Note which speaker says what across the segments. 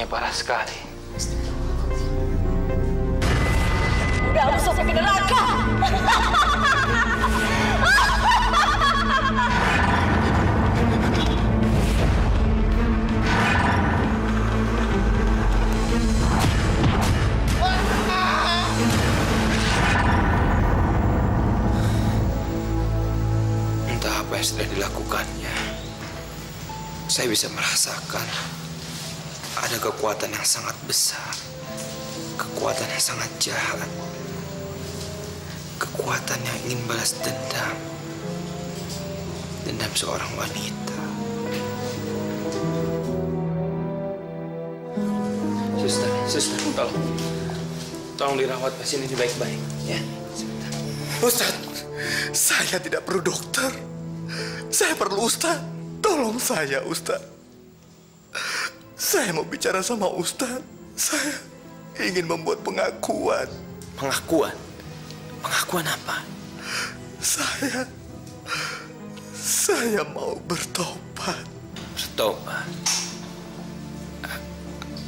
Speaker 1: parah sekali.
Speaker 2: Udah usah sampai neraka.
Speaker 1: Entah apa yang sudah dilakukannya. Saya bisa merasakan ada kekuatan yang sangat besar, kekuatan yang sangat jahat, kekuatan yang ingin balas dendam seorang wanita. Suster, tolong dirawat pasien ini baik-baik, ya. Sebentar.
Speaker 3: Ustadz, saya tidak perlu dokter. Saya perlu Ustadz. Tolong saya, Ustadz. Saya mau bicara sama Ustadz. Saya ingin membuat pengakuan.
Speaker 1: Pengakuan? Pengakuan apa?
Speaker 3: Saya mau bertobat.
Speaker 1: Bertobat?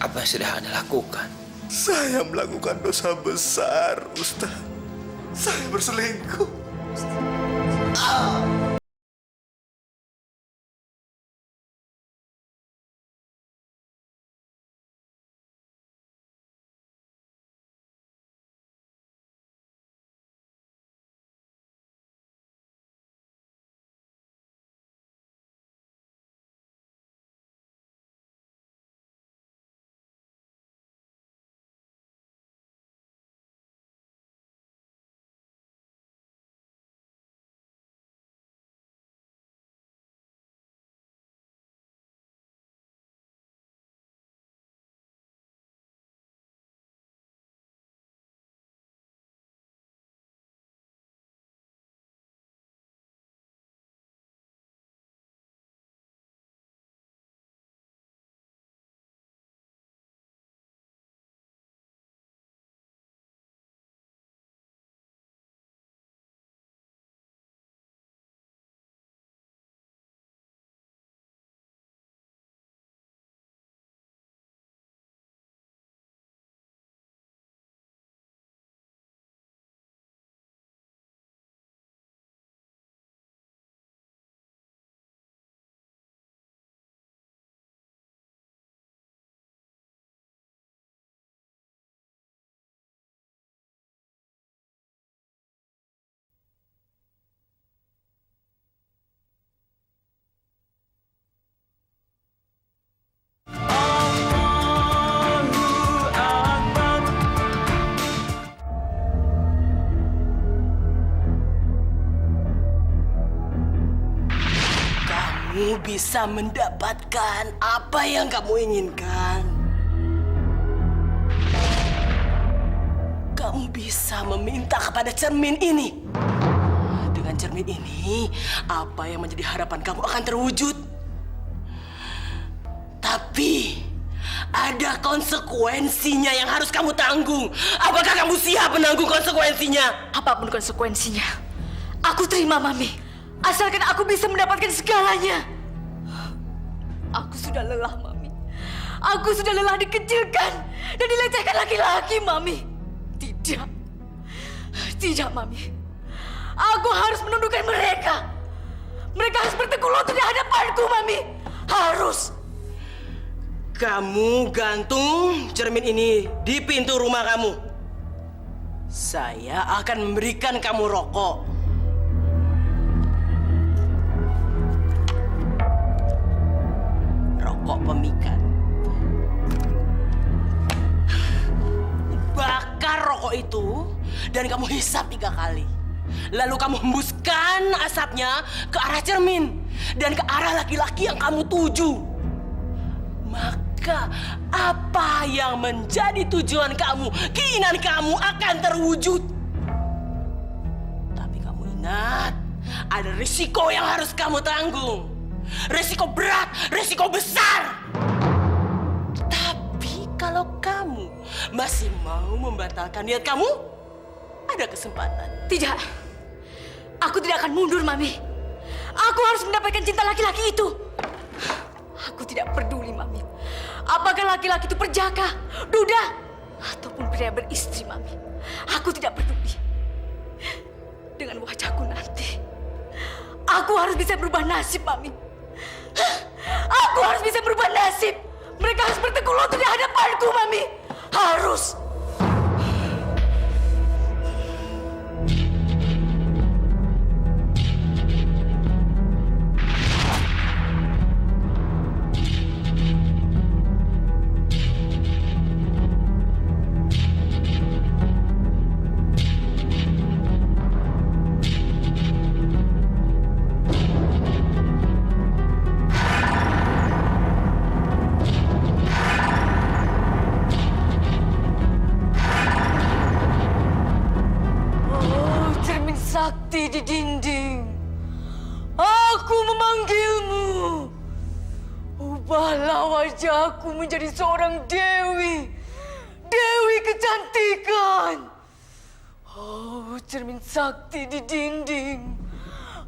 Speaker 1: Apa yang sudah Anda lakukan?
Speaker 3: Saya melakukan dosa besar, Ustadz. Saya berselingkuh.
Speaker 2: Kamu bisa mendapatkan apa yang kamu inginkan. Kamu bisa meminta kepada cermin ini. Dengan cermin ini, apa yang menjadi harapan kamu akan terwujud. Tapi ada konsekuensinya yang harus kamu tanggung. Apakah kamu siap menanggung konsekuensinya?
Speaker 4: Apapun konsekuensinya, aku terima, Mami. Asalkan aku bisa mendapatkan segalanya. Aku sudah lelah, Mami. Aku sudah lelah dikecilkan dan dilecehkan laki-laki, Mami. Tidak. Tidak, Mami. Aku harus menundukkan mereka. Mereka harus bertekuk lutut di hadapanku, Mami. Harus.
Speaker 2: Kamu gantung cermin ini di pintu rumah kamu. Saya akan memberikan kamu rokok. Rokok pemikat. Bakar rokok itu dan kamu hisap 3 kali. Lalu kamu hembuskan asapnya ke arah cermin dan ke arah laki-laki yang kamu tuju. Maka apa yang menjadi tujuan kamu, keinginan kamu akan terwujud. Tapi kamu ingat, ada risiko yang harus kamu tanggung. Risiko berat, risiko besar. Tapi kalau kamu masih mau membatalkan niat kamu, ada kesempatan.
Speaker 4: Tidak. Aku tidak akan mundur, Mami. Aku harus mendapatkan cinta laki-laki itu. Aku tidak peduli, Mami. Apakah laki-laki itu perjaka, duda, ataupun pria beristri, Mami. Aku tidak peduli. Dengan wajahku nanti, aku harus bisa berubah nasib, Mami. Aku harus bisa berubah nasib. Mereka harus bertekuk lutut di hadapanku, Mami. Harus. Sakti di dinding, aku memanggilmu. Ubahlah wajahku menjadi seorang dewi, dewi kecantikan. Oh, cermin sakti di dinding,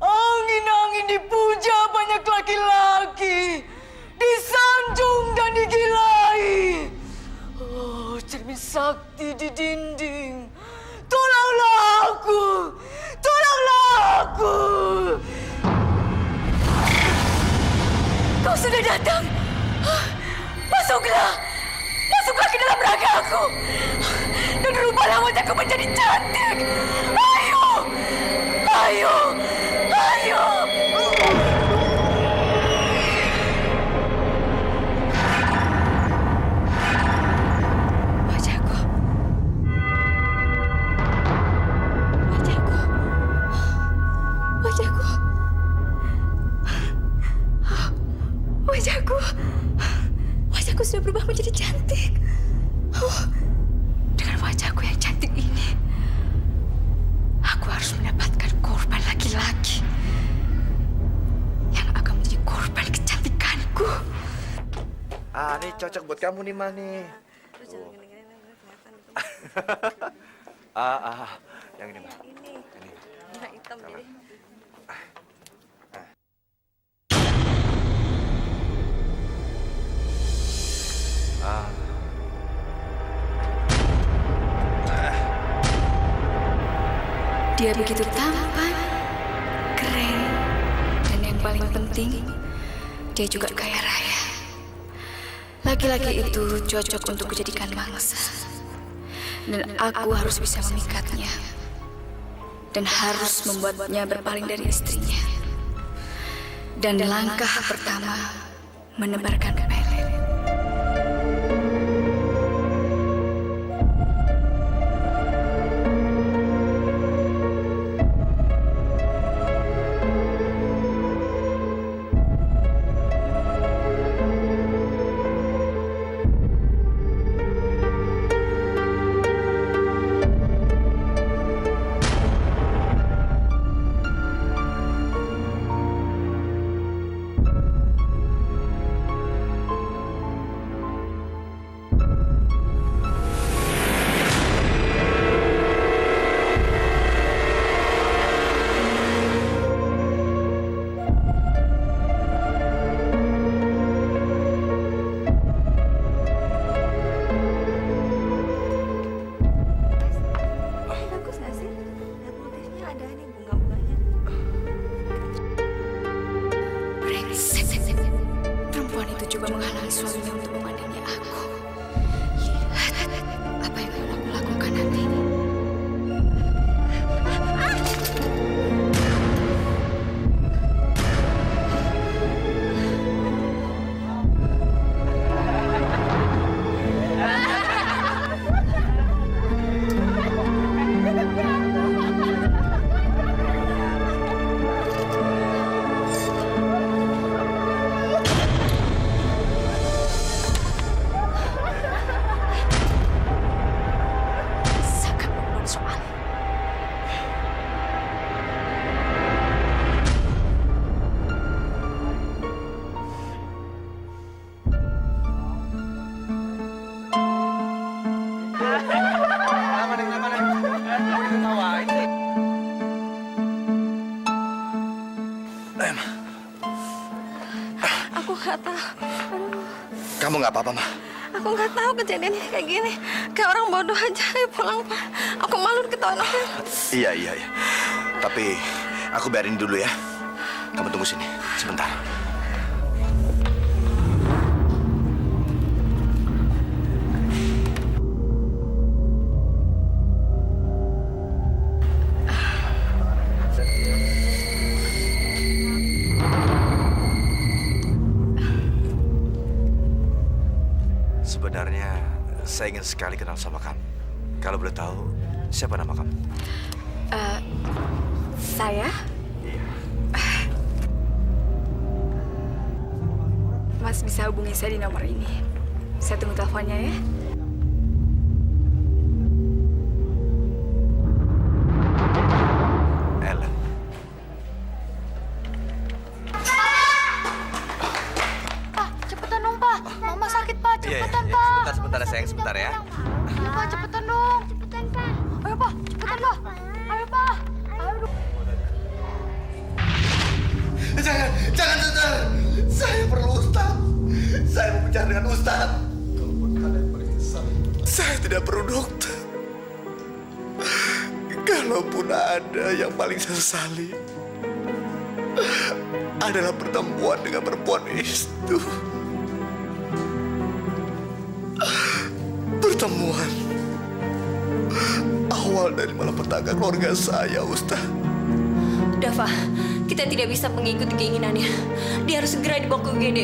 Speaker 4: angin-angin dipuja banyak laki-laki, disanjung dan digilai. Oh, cermin sakti di dinding, tolonglah aku. Tolonglah aku! Kau sudah datang. Masuklah. Masuklah ke dalam ragaku. Dan rubahlah wajahku menjadi cantik. Ayo! Ayo! Ayo! Wajahku sudah berubah menjadi cantik. Dengan wajahku yang cantik ini, aku harus mendapatkan korban laki-laki yang akan menjadi korban kecantikanku.
Speaker 3: Ini cocok buat kamu nih, Mani. Yang ini, Ma. Ini.
Speaker 4: Yang hitam ini. Dia begitu tampan, keren, dan yang paling penting, dia juga kaya raya. Laki-laki itu cocok untuk dijadikan mangsa. Dan aku harus bisa memikatnya. Dan harus membuatnya berpaling dari istrinya. Dan langkah pertama, menebarkan pelet. Perempuan itu coba menghalangi suaminya untuk memandangi aku. Lihat apa yang akan aku lakukan nanti.
Speaker 3: Kamu nggak apa-apa, Ma?
Speaker 5: Aku nggak tahu kejadiannya kayak gini. Kayak orang bodoh aja. Ayo pulang, Pak. Aku malu ketahuan orang.
Speaker 3: Iya. Tapi aku biarin dulu ya. Kamu tunggu sini sebentar. Sebenarnya saya ingin sekali kenal sama kamu. Kalau boleh tahu, siapa nama kamu?
Speaker 4: Saya?
Speaker 3: Iya.
Speaker 4: Mas bisa hubungi saya di nomor ini. Saya tunggu teleponnya ya.
Speaker 3: Ellen.
Speaker 4: Pak, cepetan dong, Pak. Mama sakit, Pak. Cepetan, Pak.
Speaker 3: Sebentar ya sayang, sebentar ya.
Speaker 4: Ayo, Pak, cepetan dong. Cepetan, Pak. Ayo, Pak. Cepetan, Pak. Ayo, Pak. Ayo, dong.
Speaker 3: Jangan. Saya perlu Ustaz. Saya mau bicara dengan Ustaz. Kalaupun kalian berkesal, saya tidak perlu dokter. Kalaupun ada yang paling saya sesali, adalah pertemuan dengan perempuan itu. Pertemuan awal dari malapetaka keluarga saya, Ustaz.
Speaker 6: Dava, kita tidak bisa mengikuti keinginannya. Dia harus segera dibawa ke UGD.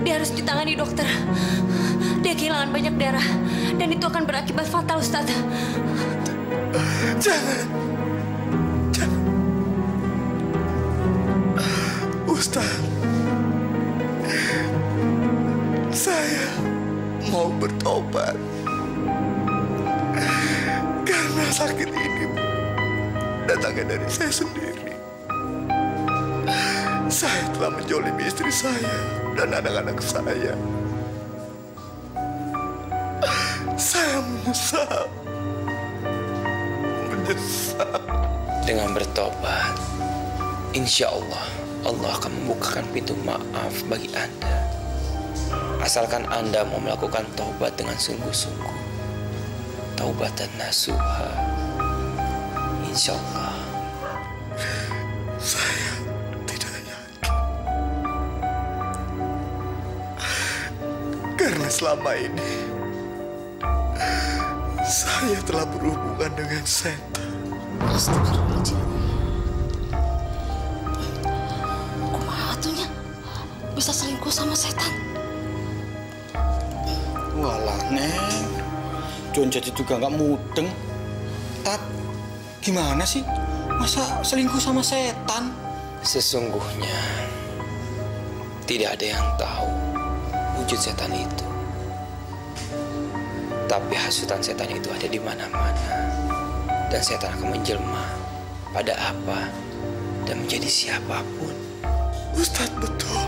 Speaker 6: Dia harus ditangani dokter. Dia kehilangan banyak darah. Dan itu akan berakibat fatal, Ustaz.
Speaker 3: Jangan. Ustaz, saya mau bertobat. Karena sakit ini datangnya dari saya sendiri. Saya telah menjolimi istri saya dan anak-anak saya. Saya menyesal.
Speaker 1: Dengan bertobat, insya Allah akan membukakan pintu maaf bagi Anda. Asalkan Anda mau melakukan taubat dengan sungguh-sungguh. Taubatan nasuha. Insya Allah.
Speaker 3: Saya tidak yakin. Karena selama ini saya telah berhubungan dengan setan.
Speaker 5: Astagfirullahaladzim. Kumaha atunya? Bisa selingkuh sama setan?
Speaker 7: Walah, Neng. John jadi juga nggak mudeng. Tat, gimana sih? Masa selingkuh sama setan?
Speaker 1: Sesungguhnya tidak ada yang tahu wujud setan itu. Tapi hasutan setan itu ada di mana-mana. Dan setan akan menjelma pada apa dan menjadi siapapun.
Speaker 3: Ustadz, betul.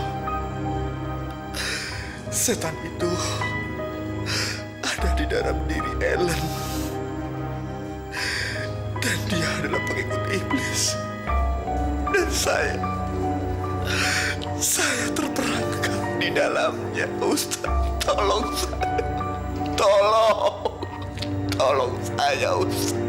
Speaker 3: Setan itu ada di dalam diri Ellen. Dan dia adalah pengikut iblis. Dan saya terperangkap di dalamnya, Ustadz. Tolong saya. Tolong saya, Ustadz.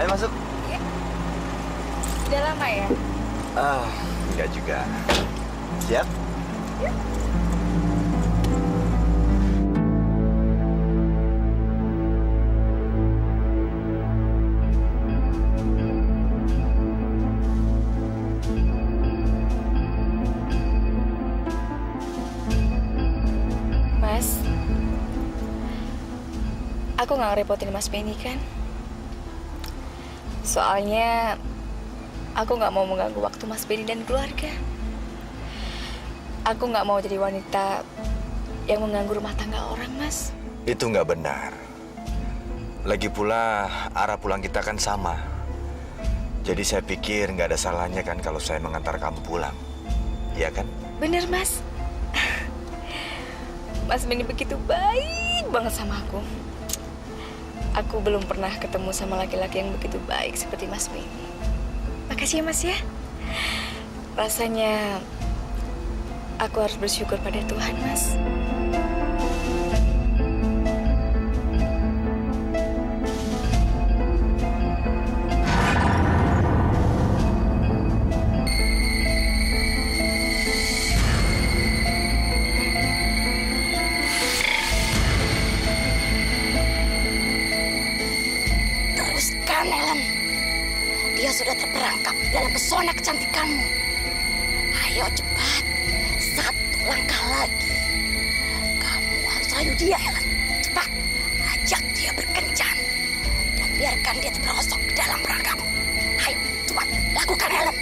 Speaker 3: Ayo masuk.
Speaker 4: Udah lama ya?
Speaker 3: Enggak juga. Siap?
Speaker 4: Aku nggak ngerepotin Mas Benny kan? Soalnya aku nggak mau mengganggu waktu Mas Benny dan keluarga. Aku nggak mau jadi wanita yang mengganggu rumah tangga orang, Mas.
Speaker 3: Itu nggak benar. Lagi pula arah pulang kita kan sama. Jadi saya pikir nggak ada salahnya kan kalau saya mengantar kamu pulang. Iya kan?
Speaker 4: Bener, Mas. Mas Benny begitu baik banget sama aku. Aku belum pernah ketemu sama laki-laki yang begitu baik seperti Mas Benny. Makasih ya, Mas ya. Rasanya aku harus bersyukur pada Tuhan, Mas.
Speaker 8: Teruskan, Ellen. Dia sudah terperangkap dalam pesona kecantikanmu. Ayo cepat. Satu langkah lagi. Kamu harus rayu dia, Ellen. Cepat. Ajak dia berkencan. Dan biarkan dia terperosok ke dalam perangkapmu. Ayo, cepat. Lakukan, Ellen.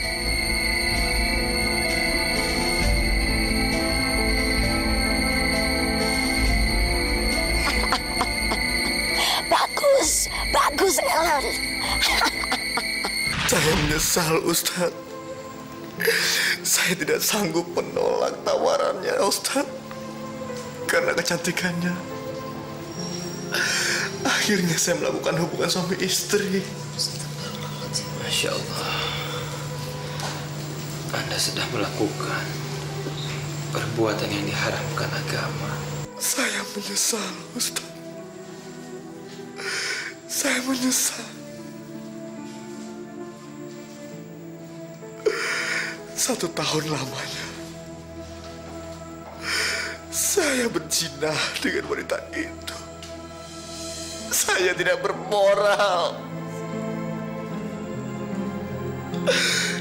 Speaker 8: Bagus. Bagus, Ellen.
Speaker 3: Saya menyesal, Ustaz. Saya tidak sanggup menolak tawarannya, Ustaz. Karena kecantikannya. Akhirnya saya melakukan hubungan suami istri.
Speaker 1: Masya Allah. Anda sudah melakukan perbuatan yang diharamkan agama.
Speaker 3: Saya menyesal, Ustaz. Saya menyesal. Satu tahun lamanya saya berzina dengan wanita itu. Saya tidak bermoral.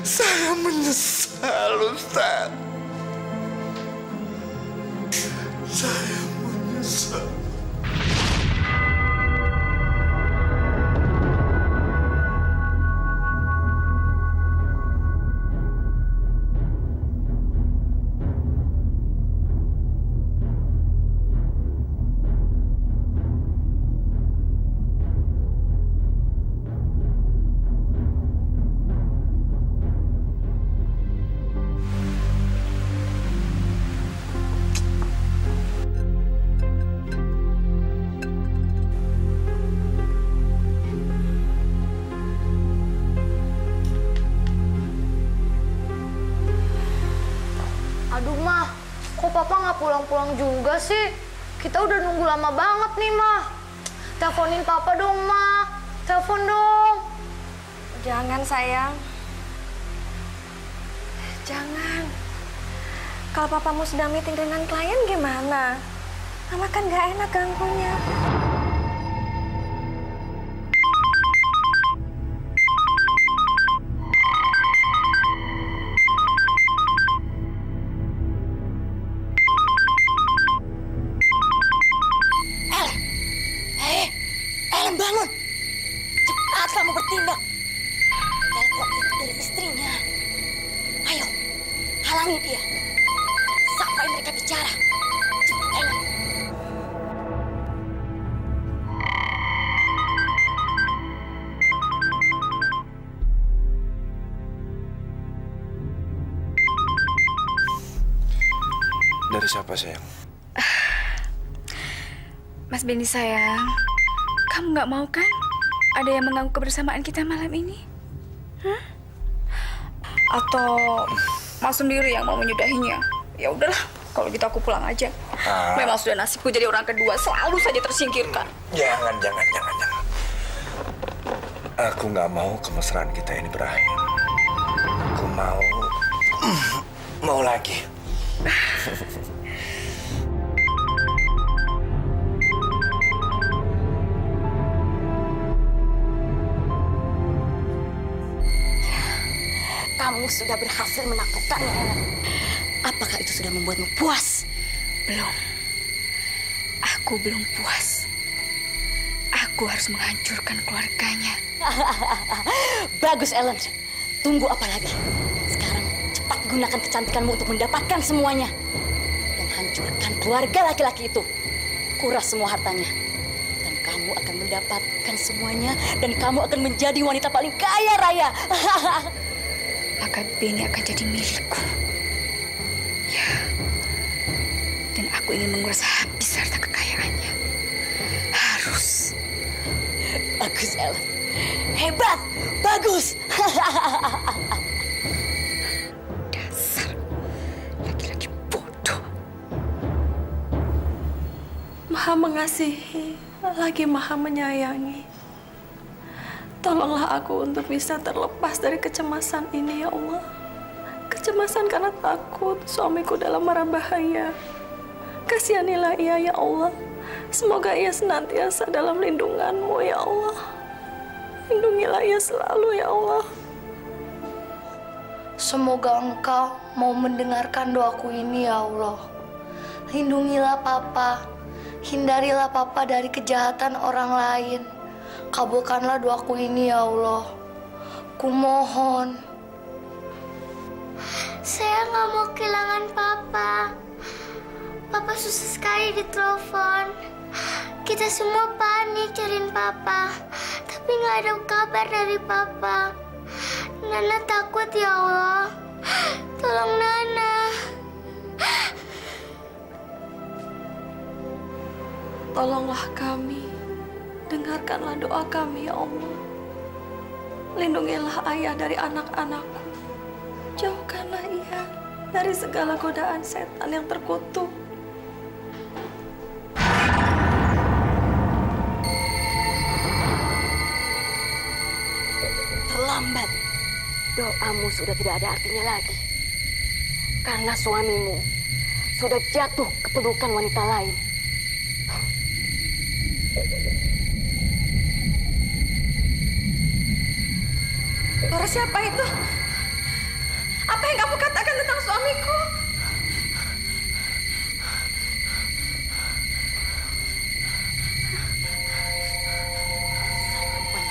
Speaker 3: Saya menyesal, Ustaz. Saya menyesal.
Speaker 5: Aduh, Mah. Kok Papa nggak pulang-pulang juga sih? Kita udah nunggu lama banget nih, Mah. Teleponin Papa dong, Mah. Telepon dong.
Speaker 6: Jangan, sayang. Jangan. Kalau papamu sedang meeting dengan klien gimana? Mama kan gak enak ganggunya.
Speaker 8: Ellen, bangun. Cepat kamu bertindak. Telepon itu dari istrinya. Ayo, halangi dia. Sampai mereka bicara. Cepat, Ellen.
Speaker 3: Dari siapa, sayang?
Speaker 4: Mas Benny sayang, kamu nggak mau kan ada yang mengganggu kebersamaan kita malam ini? Hah? Atau Mas sendiri yang mau menyudahinya? Ya udahlah, kalau gitu aku pulang aja. Memang sudah nasibku jadi orang kedua, selalu saja tersingkirkan.
Speaker 3: Jangan. Aku nggak mau kemesraan kita ini berakhir. Aku mau lagi.
Speaker 8: Kamu sudah berhasil menaklukkannya, Ellen. Apakah itu sudah membuatmu puas?
Speaker 4: Belum. Aku belum puas. Aku harus menghancurkan keluarganya.
Speaker 8: Bagus, Ellen. Tunggu apa lagi? Sekarang cepat gunakan kecantikanmu untuk mendapatkan semuanya. Dan hancurkan keluarga laki-laki itu. Kuras semua hartanya. Dan kamu akan mendapatkan semuanya. Dan kamu akan menjadi wanita paling kaya raya.
Speaker 4: Maka Benny akan jadi milikku. Ya. Dan aku ingin menguras habis harta kekayaannya. Harus.
Speaker 8: Bagus, Ellen. Hebat. Bagus.
Speaker 4: Dasar laki-laki bodoh.
Speaker 6: Maha mengasihi, lagi maha menyayangi. Tolonglah aku untuk bisa terlepas dari kecemasan ini, ya Allah. Kecemasan karena takut suamiku dalam mara bahaya. Kasihanilah ia, ya Allah. Semoga ia senantiasa dalam lindungan-Mu, ya Allah. Lindungilah ia selalu, ya Allah.
Speaker 5: Semoga Engkau mau mendengarkan doaku ini, ya Allah. Lindungilah Papa. Hindarilah Papa dari kejahatan orang lain. Kabulkanlah doaku ini, ya Allah. Kumohon.
Speaker 9: Saya nggak mau kehilangan Papa. Papa susah sekali ditelepon. Kita semua panik cariin Papa. Tapi nggak ada kabar dari Papa. Nana takut, ya Allah. Tolong Nana.
Speaker 6: Tolonglah kami. Dengarkanlah doa kami, ya Allah. Lindungilah ayah dari anak-anakku. Jauhkanlah ia dari segala godaan setan yang terkutuk.
Speaker 8: Terlambat. Doamu sudah tidak ada artinya lagi. Karena suamimu sudah jatuh ke pelukan wanita lain.
Speaker 6: Suara siapa itu? Apa yang kamu katakan tentang suamiku?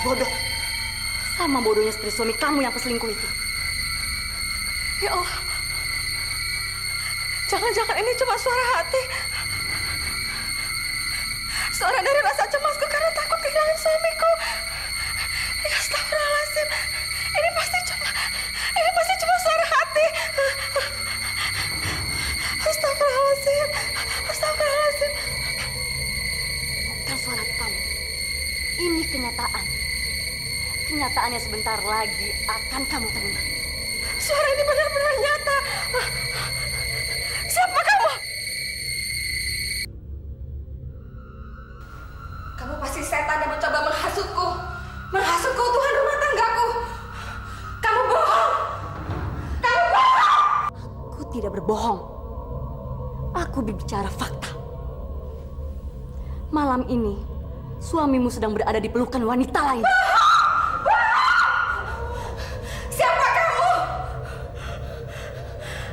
Speaker 8: Bodoh. Sama bodohnya seperti suami kamu yang peselingkuh itu.
Speaker 6: Ya Allah. Jangan-jangan ini cuma suara hati. Suara dari rasa cemasku karena takut kehilangan suamiku. Ya astagfirullahaladzim. Ini pasti cuma suara hati. Astagfirullahaladzim. Astagfirullahaladzim.
Speaker 8: Bukan suara kamu. Ini kenyataan. Kenyataan yang sebentar lagi akan kamu terima.
Speaker 6: Suara ini benar-benar nyata. Siapa kamu? Kamu pasti setan yang mencoba menghasutku. Menghasutku Tuhan rumah tanggaku. Kamu bohong. Kamu bohong.
Speaker 8: Aku tidak berbohong. Aku berbicara fakta. Malam ini, suamimu sedang berada di pelukan wanita lain.
Speaker 6: Siapa kamu?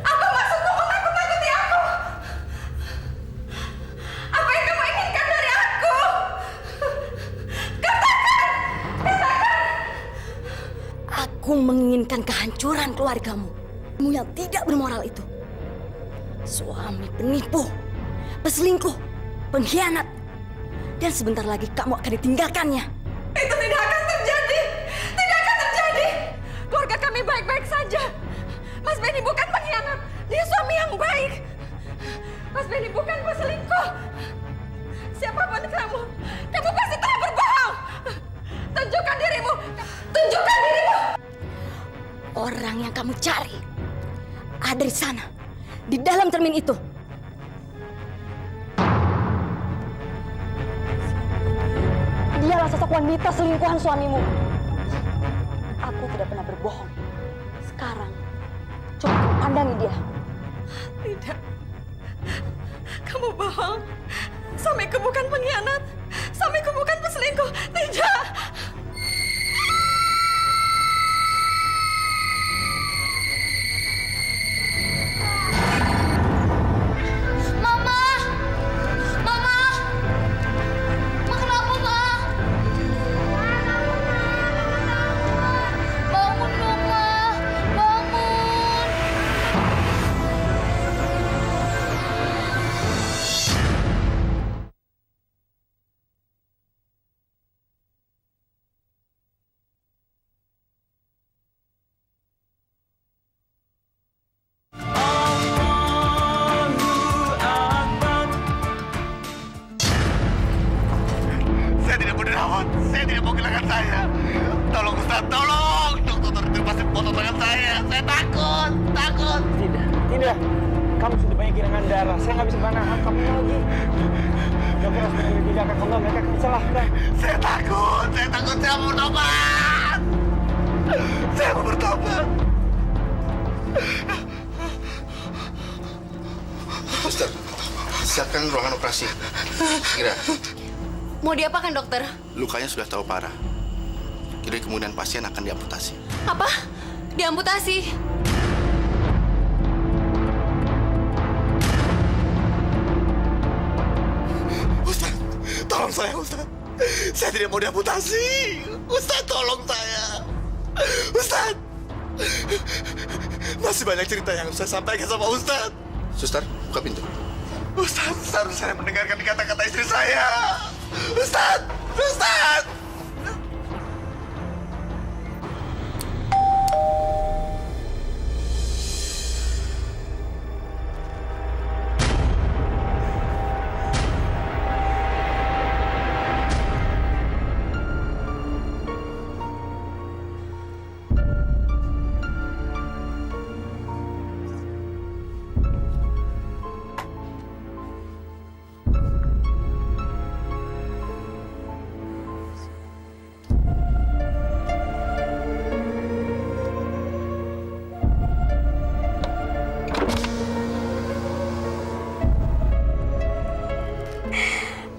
Speaker 6: Apa maksudmu menakut-nakuti aku? Apa yang kamu inginkan dari aku? Katakan!
Speaker 8: Aku menginginkan kehancuran keluargamu. Kamu yang tidak bermoral itu. Suami penipu, peselingkuh, pengkhianat. Dan sebentar lagi kamu akan ditinggalkannya.
Speaker 6: Itu tidak akan terjadi. Tidak akan terjadi. Keluarga kami baik-baik saja. Mas Benny bukan pengkhianat. Dia suami yang baik. Mas Benny bukan peselingkuh. Siapapun kamu pasti telah berbohong. Tunjukkan dirimu. Tunjukkan dirimu.
Speaker 8: Orang yang kamu cari ada di sana, di dalam cermin itu. Dialah sosok wanita selingkuhan suamimu. Aku tidak pernah berbohong. Sekarang, coba kamu pandangi dia.
Speaker 6: Tidak. Kamu bohong. Suamiku bukan pengkhianat. Suamiku bukan peselingkuh. Tidak.
Speaker 9: Mama! Mama! Ma kenapa, Ma?
Speaker 10: Saya tidak mau kehilangan saya. Tolong Ustaz, tolong. Dokter lepasin potong tangan saya. Saya takut, takut.
Speaker 11: Tidak. Kamu sudah banyak kehilangan darah. Saya nggak bisa menahan kamu lagi. Dokter harus mengambil tindakan. Kalau mereka akan celaka.
Speaker 10: Saya takut. Saya mau bertobat. Saya mau bertobat.
Speaker 12: Suster, siapkan ruangan operasi. Segera.
Speaker 6: Mau diapakan dokter?
Speaker 12: Lukanya sudah terlalu parah. Jadi kemudian pasien akan diamputasi.
Speaker 6: Apa? Diamputasi?
Speaker 10: Ustaz, tolong saya Ustaz. Saya tidak mau diamputasi. Ustaz, tolong saya. Ustaz. Masih banyak cerita yang saya sampaikan sama Ustaz.
Speaker 12: Suster, buka pintu.
Speaker 10: Ustaz, seharusnya saya mendengarkan kata-kata istri saya. Ustaz, Ustaz.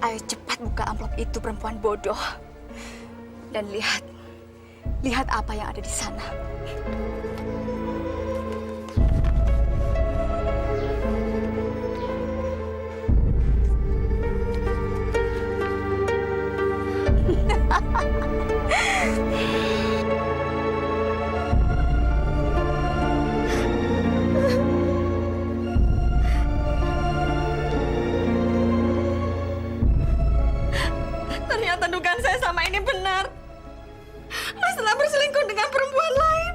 Speaker 4: Ayo cepat buka amplop itu, perempuan bodoh. Dan lihat apa yang ada di sana.
Speaker 6: Ternyata dugaan saya sama ini benar. Mas telah berselingkuh dengan perempuan lain.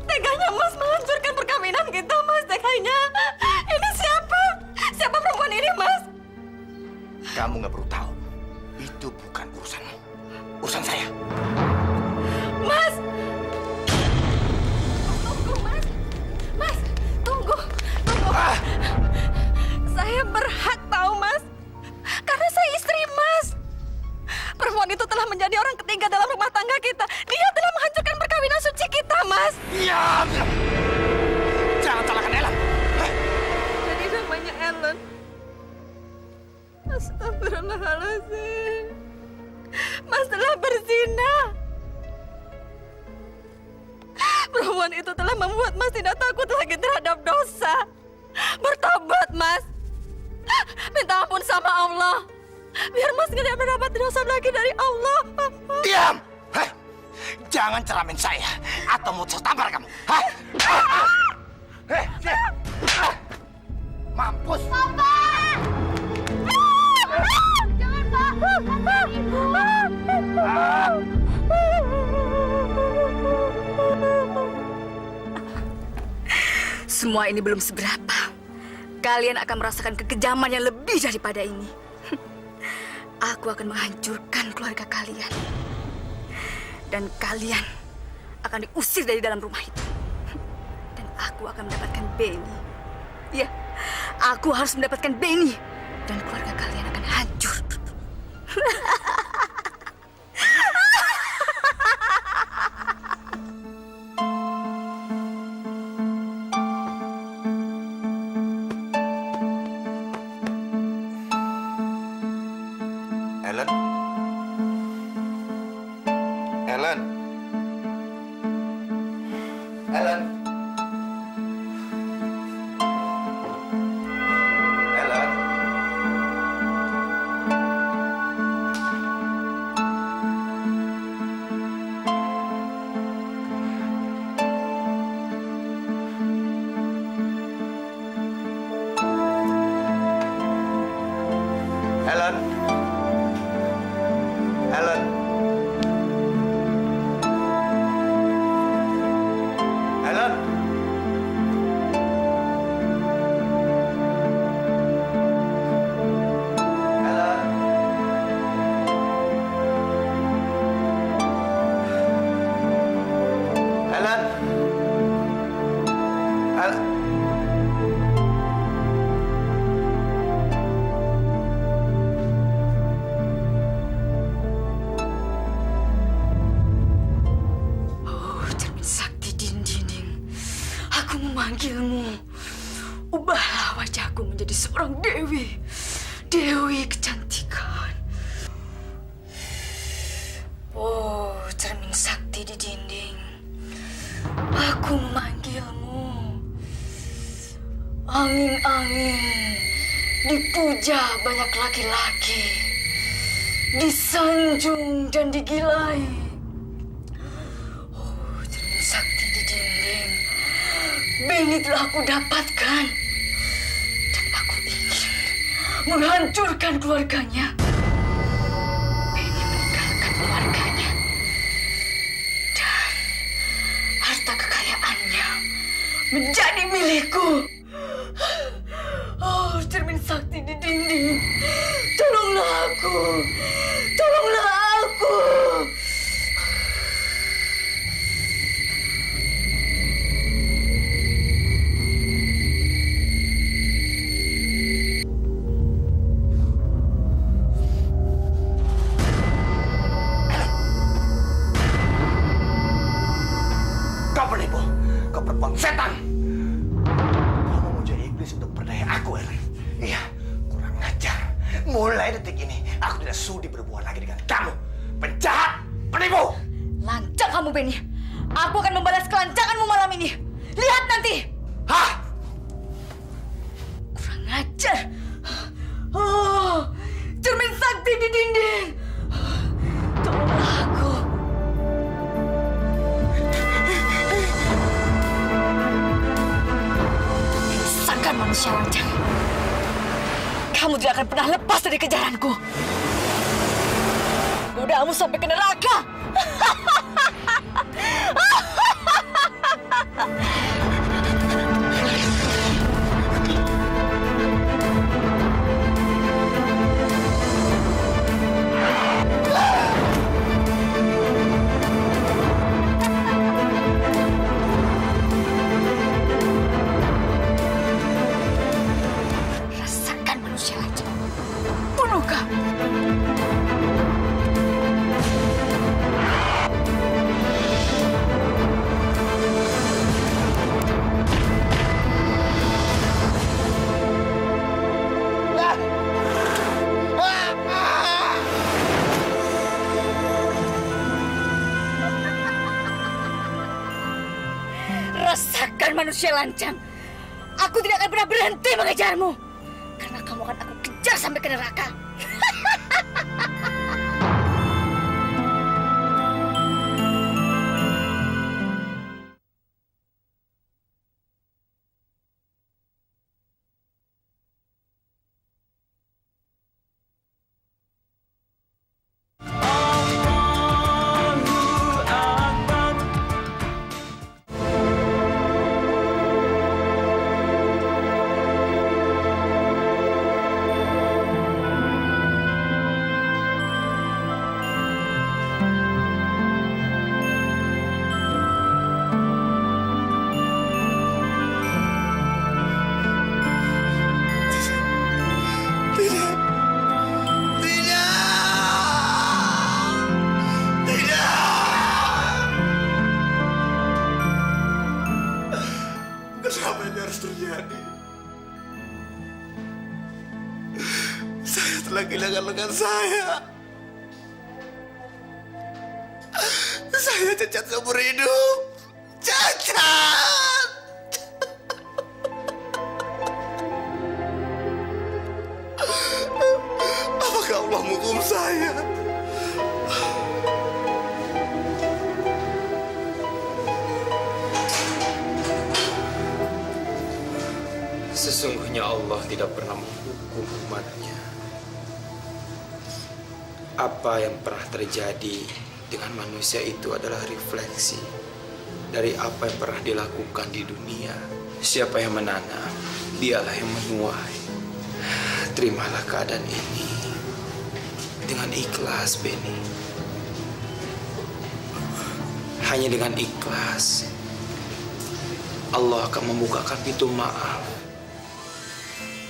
Speaker 6: Teganya Mas menghancurkan perkawinan kita, Mas. Teganya. Ini siapa? Siapa perempuan ini, Mas?
Speaker 10: Kamu nggak perlu tahu. Itu bukan urusanmu. Urusan saya.
Speaker 6: Mas! Tunggu, Mas. Mas, tunggu. Saya berhak tahu, Mas. Karena saya istri Mas. Perempuan itu telah menjadi orang ketiga dalam rumah tangga kita. Dia telah menghancurkan perkawinan suci kita, Mas.
Speaker 10: Diam! Jangan salahkan Ellen.
Speaker 6: Jadi namanya Ellen. Astagfirullahaladzim. Mas telah berzina. Perempuan itu telah membuat Mas tidak takut lagi terhadap dosa. Bertobat, Mas. Minta ampun sama Allah. Biar Mas tidak mendapat dosa lagi dari Allah.
Speaker 10: Diam! Hei, jangan ceramin saya atau mau saya tampar kamu. Hah? Hei, diam! Mampus!
Speaker 9: Papa! Jangan, Pak! Papa, Ibu!
Speaker 4: Semua ini belum seberapa. Kalian akan merasakan kekejaman yang lebih daripada ini. Aku akan menghancurkan keluarga kalian. Dan kalian akan diusir dari dalam rumah itu. Dan aku akan mendapatkan Benny. Ya, aku harus mendapatkan Benny. Dan keluarga kalian akan hancur.
Speaker 3: Ellen? Ellen? Ellen? Ellen? Ellen? Ellen? Ellen? Ellen?
Speaker 4: seorang dewi. Dewi kecantikan. Oh, cermin sakti di dinding. Aku memanggilmu. Angin-angin dipuja banyak laki-laki, disanjung dan digilai. Oh, cermin sakti di dinding. Beni telah aku dapatkan. Dan aku ingin menghancurkan keluarganya. Beni meninggalkan keluarganya. Dan harta kekayaannya menjadi milikku. Oh, cermin sakti di dinding. Tolonglah aku. Tolonglah aku.
Speaker 10: Kau penipu. Kau perempuan setan. Kamu mau jadi iblis untuk berdaya aku, Ellen. Iya, kurang ngajar. Mulai detik ini, aku tidak sudi berhubungan lagi dengan kamu. Penjahat, penipu.
Speaker 4: Lancang kamu, Beni. Aku akan membalas kelancanganmu malam ini. Lihat nanti.
Speaker 10: Hah?
Speaker 4: Kurang ajar. Oh, cermin sakti di dinding. Tolonglah aku. Sakan manusia lancang. Kamu tidak akan pernah lepas dari kejaranku. Ludahmu sampai ke neraka. Rasakan manusia lancang. Bunuh kau. Rasakan manusia lancang. Aku tidak akan pernah berhenti mengejarmu. Karena kamu akan aku kejar sampai ke neraka.
Speaker 10: Kenapa ini harus terjadi? Saya telah kehilangan lengan saya. Saya cacat seumur hidup. Cacat! Apakah Allah menghukum saya?
Speaker 1: Sesungguhnya Allah tidak pernah menghukum umatnya. Apa yang pernah terjadi dengan manusia itu adalah refleksi dari apa yang pernah dilakukan di dunia. Siapa yang menanam, dialah yang menuai. Terimalah keadaan ini dengan ikhlas, Beni. Hanya dengan ikhlas, Allah akan membukakan pintu maaf.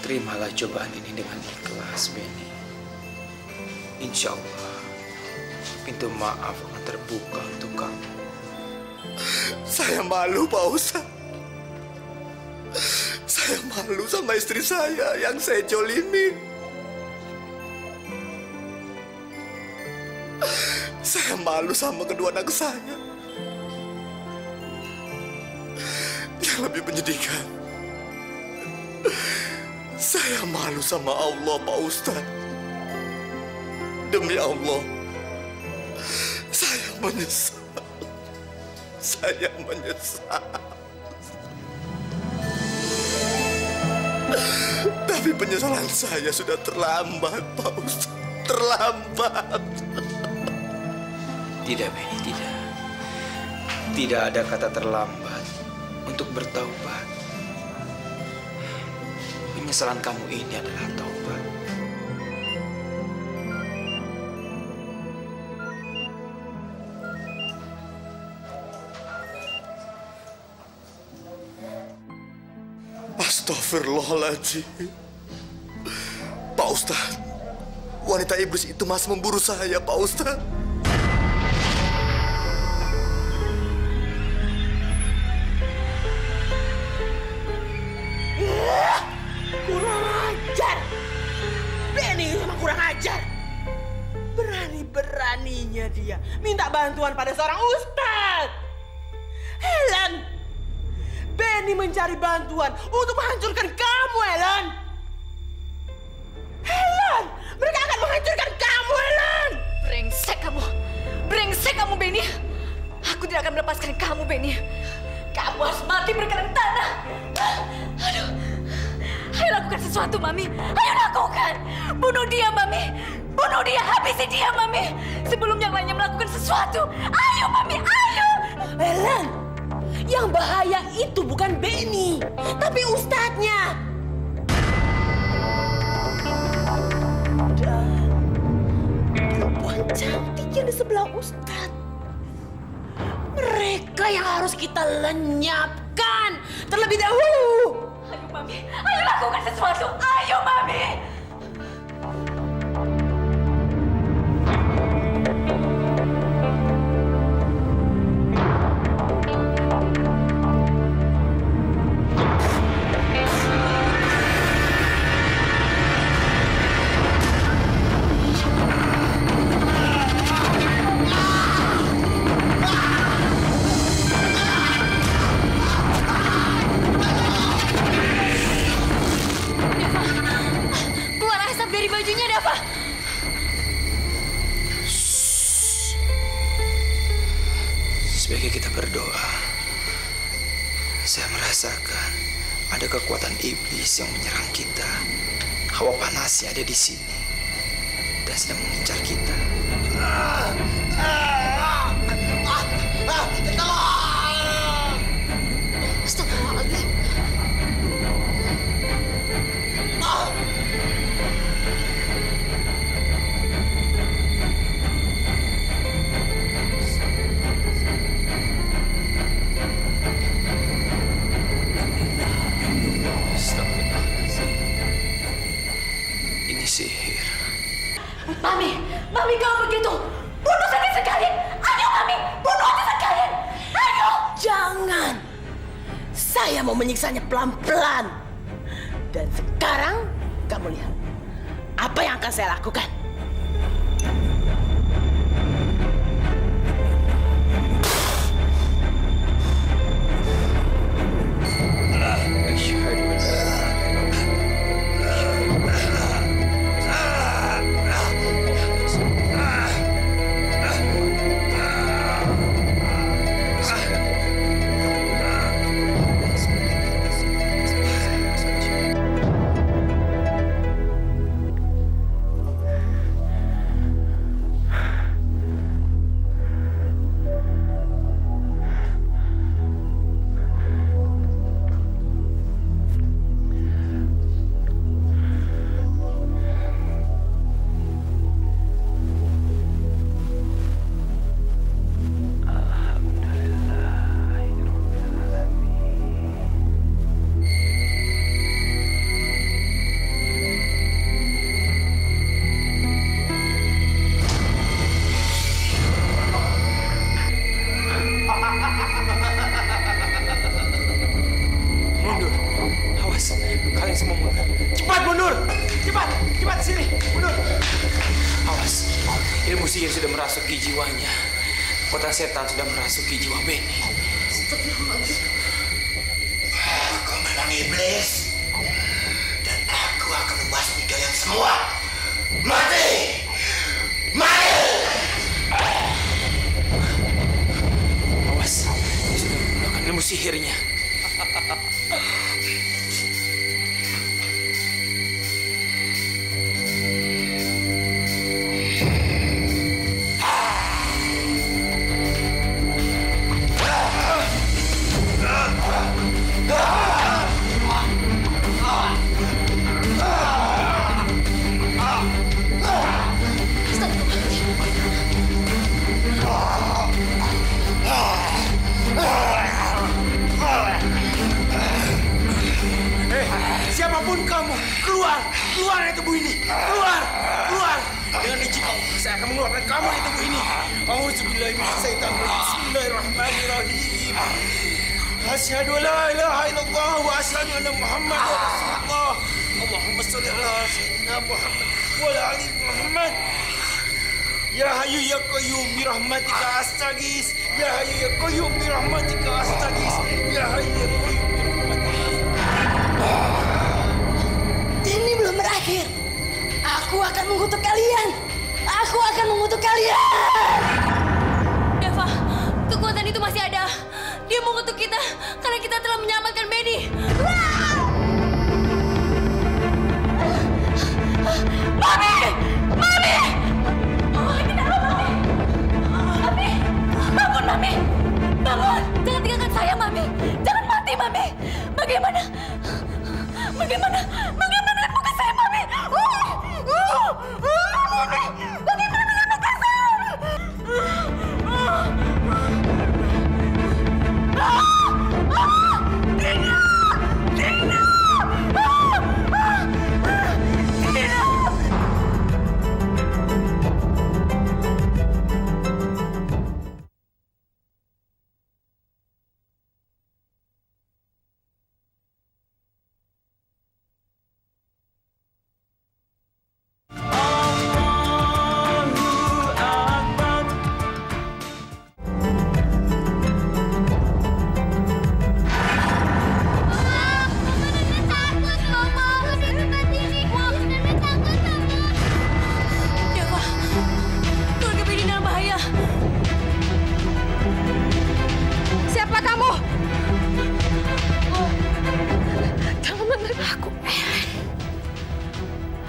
Speaker 1: Terimalah cobaan ini dengan ikhlas, Beni. Insya Allah, pintu maaf akan terbuka untuk kamu.
Speaker 10: Saya malu, Pak Ustadz. Saya Saya malu sama istri saya yang saya jolimin. Saya malu sama kedua anak saya. Yang lebih menyedihkan, saya malu sama Allah, Pak Ustadz. Demi Allah, saya menyesal. Saya menyesal. Tapi penyesalan saya sudah terlambat, Pak Ustadz. Terlambat.
Speaker 1: Tidak, Benny, tidak. Tidak ada kata terlambat untuk bertaubat. Penyesalan kamu ini adalah taubat.
Speaker 10: Astagfirullahaladzim. Pak Ustadz, wanita iblis itu masih memburu saya, Pak Ustadz.
Speaker 2: Kurang ajar. Benny memang kurang ajar. Berani-beraninya dia minta bantuan pada seorang ustadz. Helen, Benny mencari bantuan untuk menghancurkan kamu, Helen. Helen, mereka akan menghancurkan kamu, Helen.
Speaker 4: Brengsek kamu, Benny. Aku tidak akan melepaskan kamu, Benny. Kamu harus mati berkena tanah. Aduh. Ayo lakukan sesuatu, Mami. Ayo lakukan. Bunuh dia, Mami. Bunuh dia, habisi dia, Mami. Sebelum yang lainnya melakukan sesuatu. Ayo, Mami, ayo.
Speaker 2: Helen, yang bahaya itu bukan Benny, tapi ustadznya. Dan perempuan cantik yang di sebelah ustadz. Mereka yang harus kita lenyapkan terlebih dahulu.
Speaker 4: Ayo, Mami. Ayo lakukan sesuatu. Ayo, Mami.
Speaker 6: Keluar asap dari bajunya, Dava.
Speaker 1: Sebaiknya kita berdoa. Saya merasakan ada kekuatan iblis yang menyerang kita. Hawa panasnya ada di sini dan sedang mengincar kita.
Speaker 8: Astagfirullahaladzim.
Speaker 1: Ini sihir.
Speaker 4: Mami kalau begitu, bunuh saja sekalian. Ayo, Mami, bunuh aja sekalian. Ayo.
Speaker 2: Jangan. Saya mau menyiksanya pelan-pelan. Dan sekarang kamu lihat apa yang akan saya lakukan.
Speaker 1: sihir sudah merasuki jiwanya. Kekuatan setan sudah merasuki jiwa Benny.
Speaker 10: Aku memang iblis. Dan aku akan membasmi kalian semua. Mati! Mati!
Speaker 1: Awas, dia sudah menggunakan ilmu sihirnya. Siapapun kamu, keluar dari tubuh ini, keluar. Dengan izin Allah, saya akan mengeluarkan kamu dari tubuh ini. Auzubillahi minasyaitonirrajim. Bismillahirrahmanirrahim. Asyhadu an la ilaha illallah wa asyhadu anna Muhammadar Rasulullah. Allahumma shalli ala sayyidina Muhammad wa ala ali Muhammad. Ya Hayyu ya Qayyum bi rahmatika astaghits. Ya Hayyu ya Qayyum bi rahmatika astaghits. Ya Hayyu ya Qayyum bi rahmatika.
Speaker 8: Ini belum berakhir. Aku akan mengutuk kalian.
Speaker 6: Deva, kekuatan itu masih ada. Dia mengutuk kita karena kita telah menyelamatkan Benny.
Speaker 4: Mami! Oh, kenapa, Mami? Mami! Bangun, Mami! Bangun! Jangan tinggalkan saya, Mami! Jangan mati, Mami! Bagaimana dengan muka saya, Mami? Mami! Bagaimana dengan muka saya? Tina!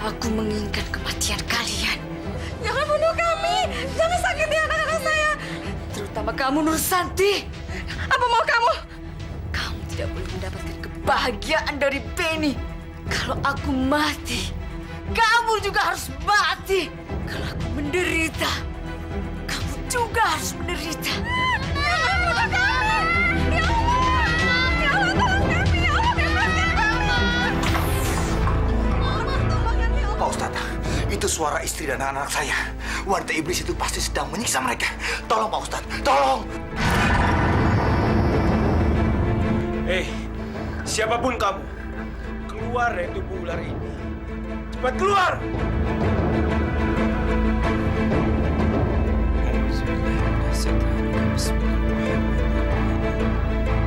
Speaker 4: Aku menginginkan kematian kalian. Jangan bunuh kami. Jangan sakiti anak-anak saya. Terutama kamu, Nursanti. Apa mau kamu? Kamu tidak boleh mendapatkan kebahagiaan dari Benny. Kalau aku mati, kamu juga harus mati. Kalau aku menderita, kamu juga harus menderita. Jangan bunuh kami. Ya Allah. Ya Allah, tolong kami. Ya Allah, bebaskan kami.
Speaker 10: Pak Ustadz, itu suara istri dan anak-anak saya. Wanita iblis itu pasti sedang menyiksa mereka. Tolong Pak Ustadz, tolong.
Speaker 1: Siapapun kamu, keluar dari tubuh ular ini. Cepat keluar!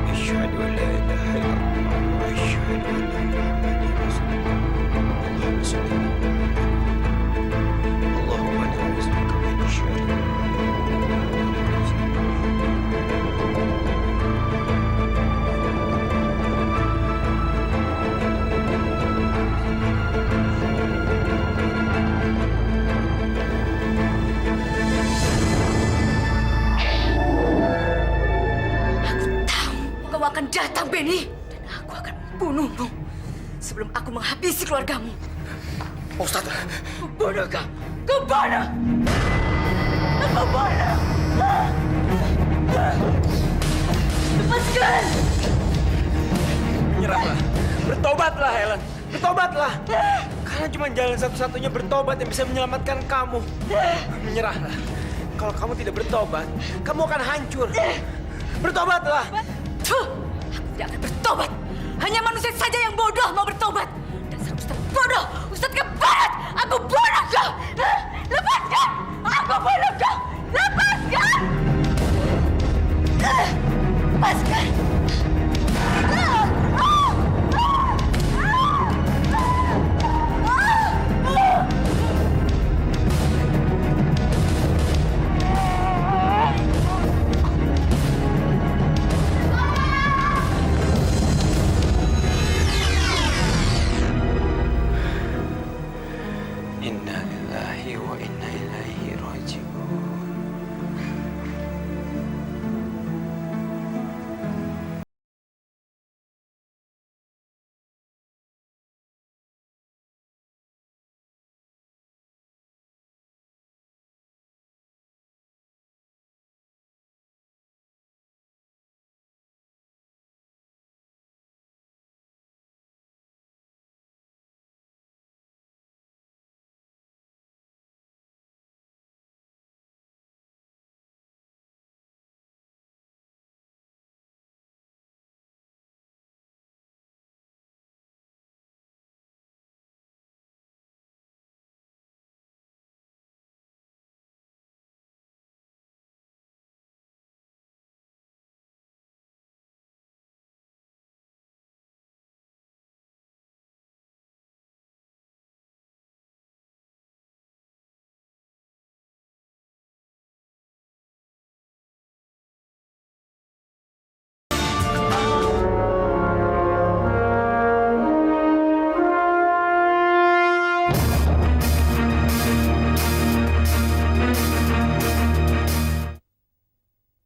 Speaker 1: Asyhadu an la ilaha illallah wa asyhadu anna Muhammadar Rasulullah. Allahumma na'udzubika min syarri
Speaker 4: akan datang, Benny, dan aku akan membunuhmu sebelum aku menghabisi keluargamu.
Speaker 10: Ustaz,
Speaker 4: bunuh kau, kemana? Kemana? Lepaskan!
Speaker 1: Menyerahlah, bertobatlah, Helen, bertobatlah. Karena cuma jalan satu-satunya bertobat yang bisa menyelamatkan kamu. Menyerahlah. Kalau kamu tidak bertobat, kamu akan hancur. Bertobatlah.
Speaker 4: Tuh, aku tidak akan bertobat. Hanya manusia saja yang bodoh mau bertobat. Dasar Ustaz bodoh, Ustaz kebarat. Aku bunuh kau. Lepaskan. Aku bunuh
Speaker 1: wa inna ilaihi